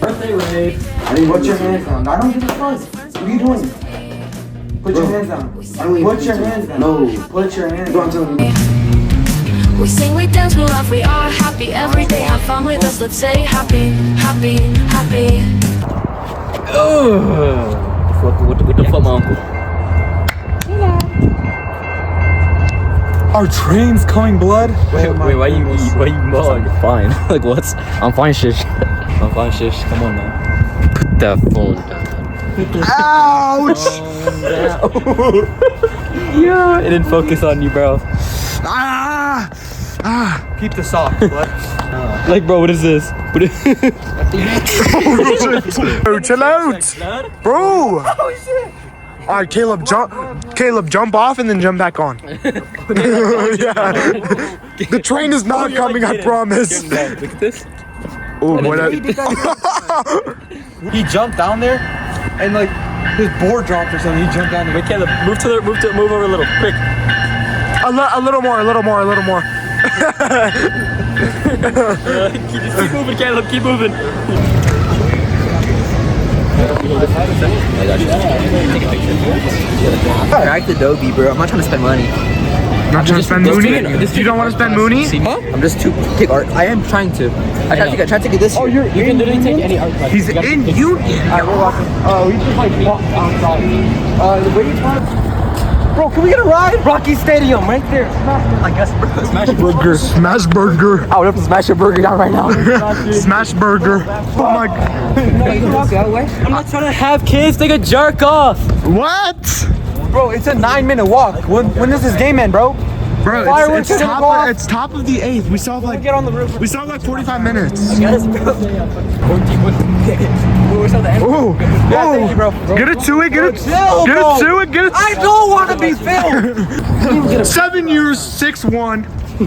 Birthday raid. Put your hands down. I don't give a fuck. What are you doing? Put your hands down. Put your hands down. No. Put your hands down. We sing, we dance, we laugh, we are happy every day. Have fun with us, let's say happy, happy, happy. What the fuck, my uncle? Our train's coming, blood. Wait, why you mug? I'm fine. Like what? I'm fine, shish. I'm fine, shish. Come on now. Put that phone down. Ouch! Yeah, it didn't focus on you, bro. Keep the sock, blood. Like, bro, what is this? What is Bro, chill out, bro. Oh shit! All right, Caleb, jump off and then jump back on. Yeah. The train is not coming, I promise. Look at this. Oh, what? He jumped down there, and like his board dropped or something. He jumped down there. Wait, Caleb, move over a little, quick. A little more. Keep moving, Caleb. Keep moving. Crack the Adobe, bro. I'm not trying to spend money. Not trying to spend Mooney? You don't want to spend Mooney? Huh? I'm just too take art. I am trying to. I try to take it this year. You can literally take any art class. He's in Union. Alright, we're walking. We just like walk outside. The way you talk. Bro, can we get a ride? Rocky Stadium, right there. I guess, bro. Smash burger. I would have to smash a burger down right now. Smash burger. Oh my god. I'm not trying to have kids. They could jerk off. What? Bro, it's a 9-minute walk. When does this game end, bro? Bro, Fireworks it's are gonna go off. top of the 8th. We still have like Get on the roof. 45 minutes. Yes, bro. We're still the end. Oh, thank you, bro. Get it to it. Chill, bro. Get it. I don't want to be filmed. 7 years, 6-1.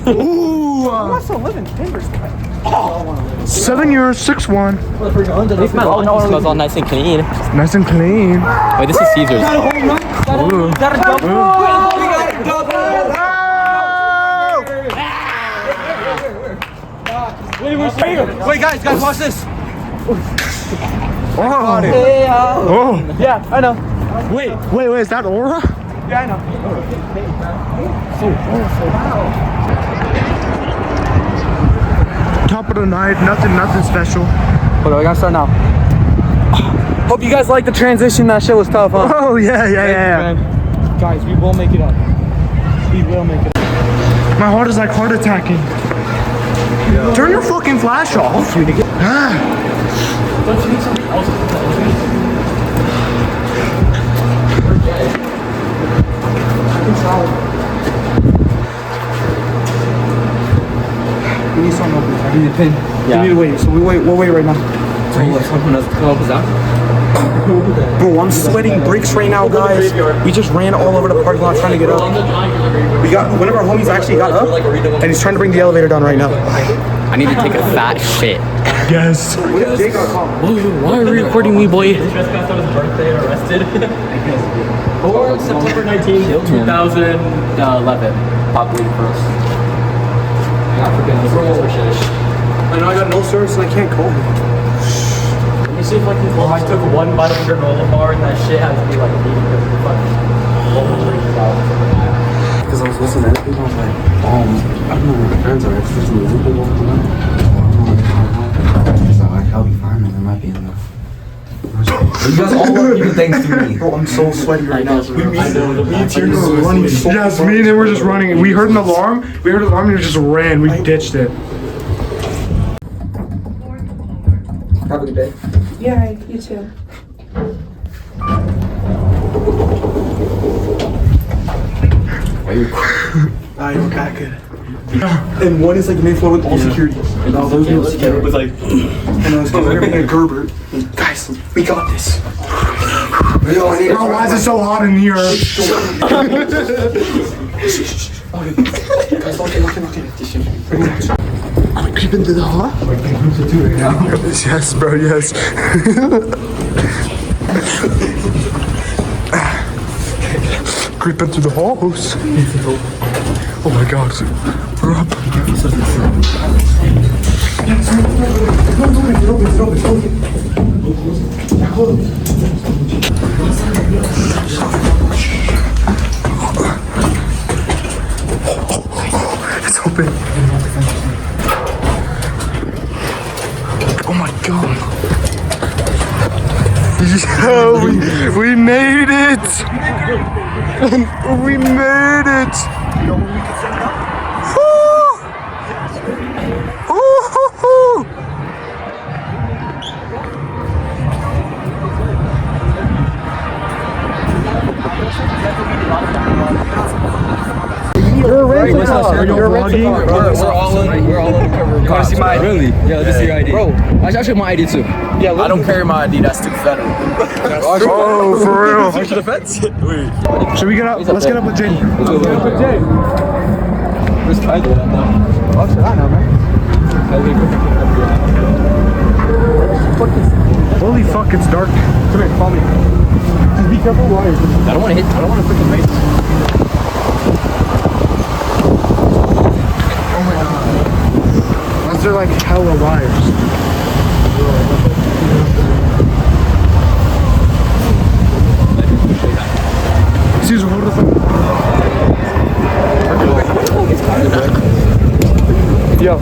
Ooh. I'm still living in Denver. 7 years, 6-1. At least my lawn smells all nice and clean. Nice and clean. Wait, this is Caesar's. Wait, guys, watch this. Oh. Yeah, I know. Wait, is that Aura? Yeah, I know. Top of the night, nothing special. Hold on, we gotta start now. Hope you guys like the transition. That shit was tough, huh? Oh yeah. Guys, we will make it up. We will make it up. My heart is like heart attacking. Turn your fucking flash off. Don't you need something else? We need something open. I need a pin. Yeah. We need to wait. So we'll wait right now. Bro, I'm sweating bricks right now, guys. We just ran all over the parking lot trying to get up. One of our homies actually got up, and he's trying to bring the elevator down right now. I need to take a fat shit. Yes. Why are you recording me, boy? Just got on his birthday and arrested. Or September 19th, 2011. Pop league for us. I forget those rules for shit. I know I got no service and I can't call. Let me see if I can. Well, I took one bite of a granola bar and that shit has to be like eating because of the fucking. Because I was listening to people, I was like, I don't know where my friends are. It's just in the Zoom call. So I'll be fine, man. There might be enough. You guys all want to do things to me. Bro, I'm so sweaty right now. Yes, me and him were just running. We heard an alarm. We just ran. We ditched it. Have a good day. Yeah, you too. I don't got good. And one is like the main floor with all security. And all those people security was like, and I was getting a Gerber. Guys, we got this. Bro, why is it so hot in here? Guys, lock it. Are we creeping to the hall? We're getting groups of 2 right now. Yes, bro, yes. Creeping to the halls. Oh my god. We're up. god. Yo, we made it. We made it. Woo. You're a vlogging? We're all in cover. You wanna see my ID? Really? Yeah, let's see your ID. Bro, I show my ID too. Yeah, I don't carry my ID. That's too federal. Oh, for real. To the fence? Should we get up? Let's get up with Jay. Where's Tyler at now? Oh, shit, I know, man. Holy fuck, it's dark. Come here, follow me. Just be careful while you're I don't want to freaking make They're like hella wires. Caesar, hold the phone. Yo.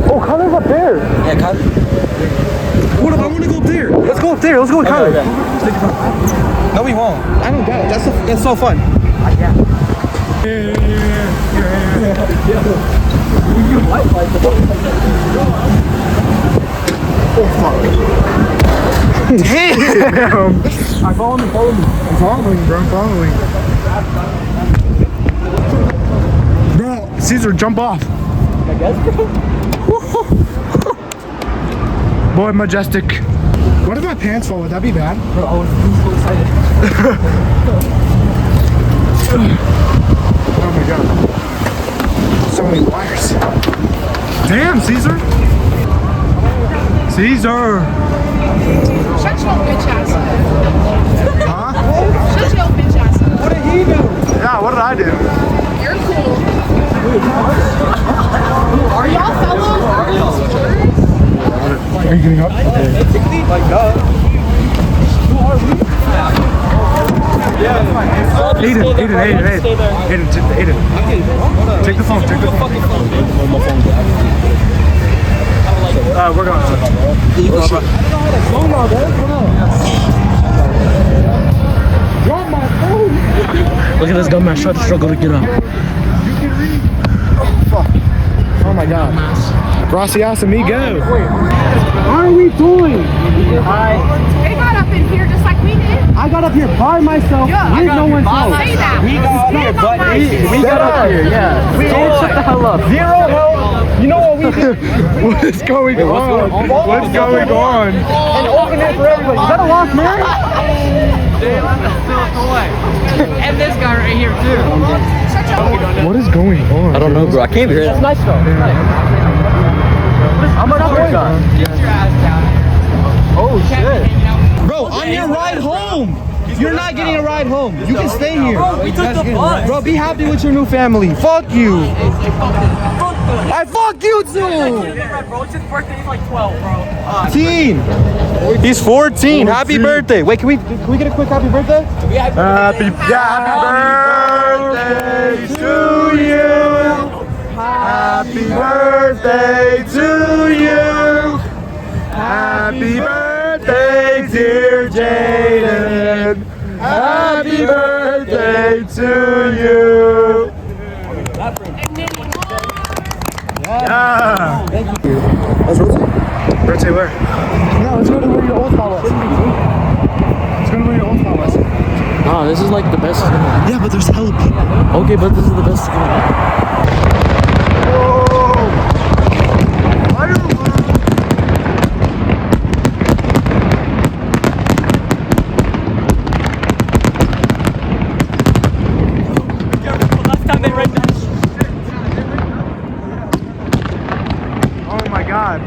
Oh, Kyler's up there. Yeah, Tyler. What if I want to go up there? Let's go up there. Let's go with Kyler. No, we won't. I don't got it. That's so fun. Damn! Follow me. I'm following, bro. I'm following. Bro, Caesar, jump off. I guess, bro. Boy, majestic. What if my pants fall? Would that be bad? Bro, I was so excited. Oh my god. So many wires. Damn, Caesar. Caesar. Shut your bitch ass up. Huh? Shut your bitch ass up. What did he do? Yeah, what did I do? You're cool. Are y'all fellows? Are you getting up? Like, duh. Who are we? Yeah, Aiden. Take the phone. We're going. Look at this dumbass trying to struggle to get up. Oh my god. Gracias, amigo. How are we doing? They got up in here just like we did. I got up here by myself. With no one's help. Say that. We got up here, but We got up here, yeah. we Shut the hell up. Zero help. You know what we did? What is going on? What's going on? And open it for everybody. Is that a lost man? And this guy right here too. Shut your What is going on? I don't know, bro. I can't hear that. Nice though. How much work done? Get your ass down. Oh shit. Bro, on your ride home. You're not getting a ride home. You can stay here. We took the bus. Bro, be happy with your new family. Fuck you. I fuck you too. Bro, it's his birthday. He's like 12, bro. 14. He's 14. Happy birthday. Wait, can we get a quick happy birthday? Happy birthday to you. Happy birthday to you. Happy birthday, dear Jaden. Happy birthday to you. Yeah. Let's rotate. Birthday where? No, let's go to where your old spot was. Let's go to where your old spot was. Nah, this is like the best. Yeah, but there's hella people. Okay, but this is the best. Oh my god.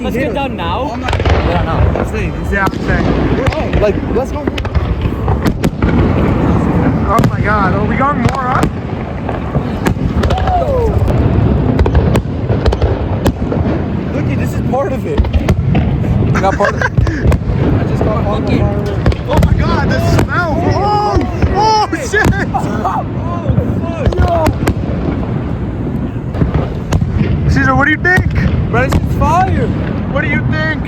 let's get down now. Yeah, I'm saying. Like, let's go. Oh my god, are we going more up? Looky, this is part of it. Not part of it. I just got monkey. Oh my god, the smell! Oh shit! Caesar, what do you think? Bro, this is fire. What do you think?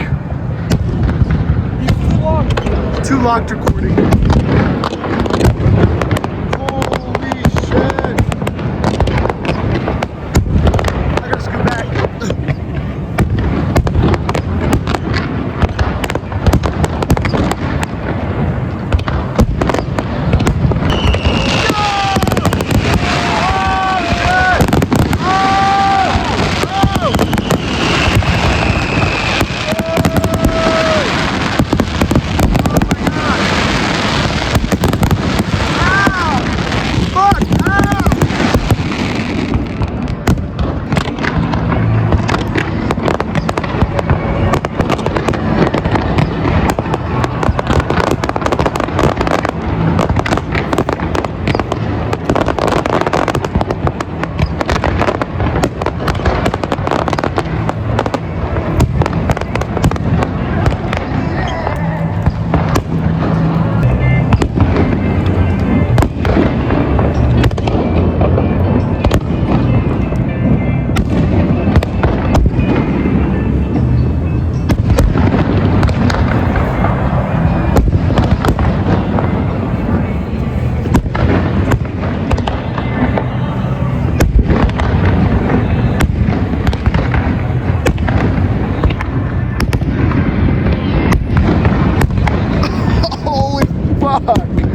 He's too long. Too locked recording. Holy shit! I gotta scoot back.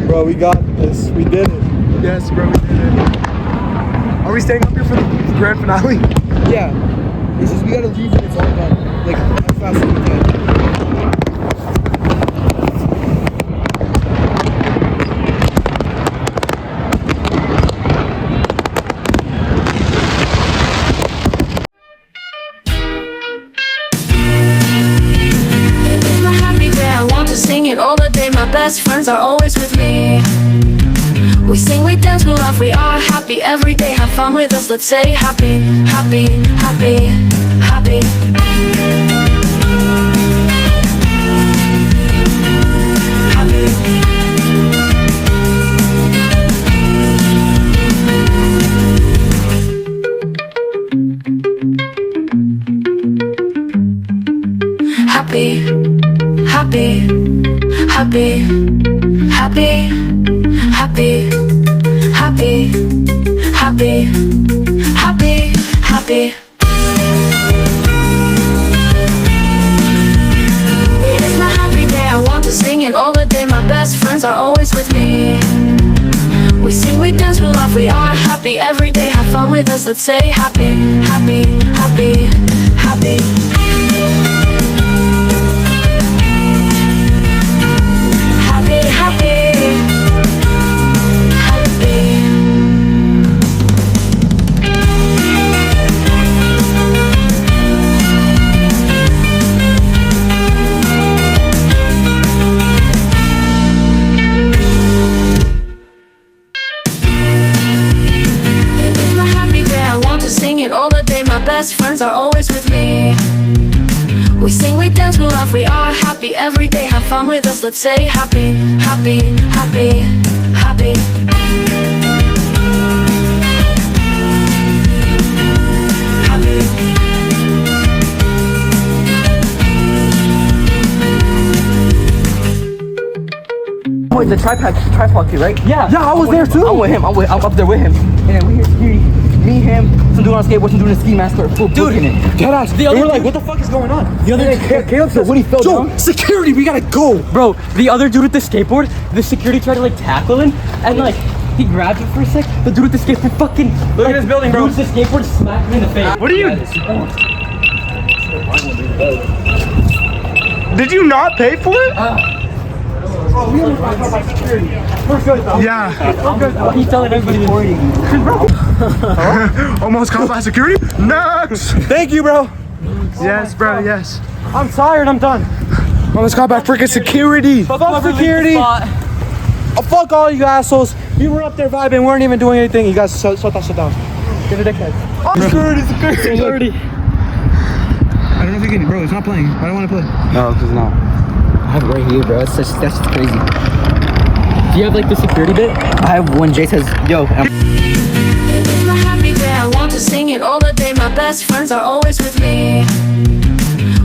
Bro, we got this. We did it. Yes, bro, we did it. Are we staying up here for the grand finale? Yeah. It's just we gotta leave when it's all done. Like, as fast as we can. It's my happy day, I want to sing it all the day. My best friends are always with me. We sing, we dance, we laugh, we are happy every day. Have fun with us, let's say happy, happy, happy, happy. Happy, happy, happy, happy, happy, happy, happy, happy, happy. It's my happy day, I want to sing it all the day. My best friends are always with me. We sing, we dance, we laugh, we are happy every day. Have fun with us, let's say happy, happy, happy, happy. Happy, happy, happy. It's my happy day, I want to sing it all the day. My best friends are always with me. We sing, we dance, we laugh, we are happy every day. Have fun with us, let's say happy, happy, happy, happy. Wait, the tripod kid, right? Yeah. Yeah, I was there too. I'm with him. I'm up there with him. And then we hear me, him, some dude on skateboard, some dude in a ski mask, start full booking it. Deadass. The And other we're like, dude- what the fuck is going on? The other Caleb said, when he fell down. Security, we gotta go. Bro, the other dude with the skateboard, the security tried to like tackle him, and like he grabbed him for a sec. The dude with the skateboard fucking Look at this building, bro. used the skateboard to smack him in the face. What are you? Did you not pay for it? Oh, we almost got caught by security. We're good though. Yeah. He's telling everybody this. Almost caught by security? Next! Thank you, bro. Yes, bro, yes. I'm tired, I'm done. Oh, let's call back freaking security. Fuck security. Oh, fuck all you assholes. You were up there vibing, weren't even doing anything. You guys shut down. Get the dickhead. Security. I don't know if you can, bro, it's not playing. I don't want to play. No, it's not. I have it right here, bro. That's just crazy. Do you have like the security bit? I have when Jay says, yo, In my happy day, I want to sing it all the day. My best friends are always with me.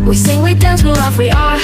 We sing, we dance, we laugh, we are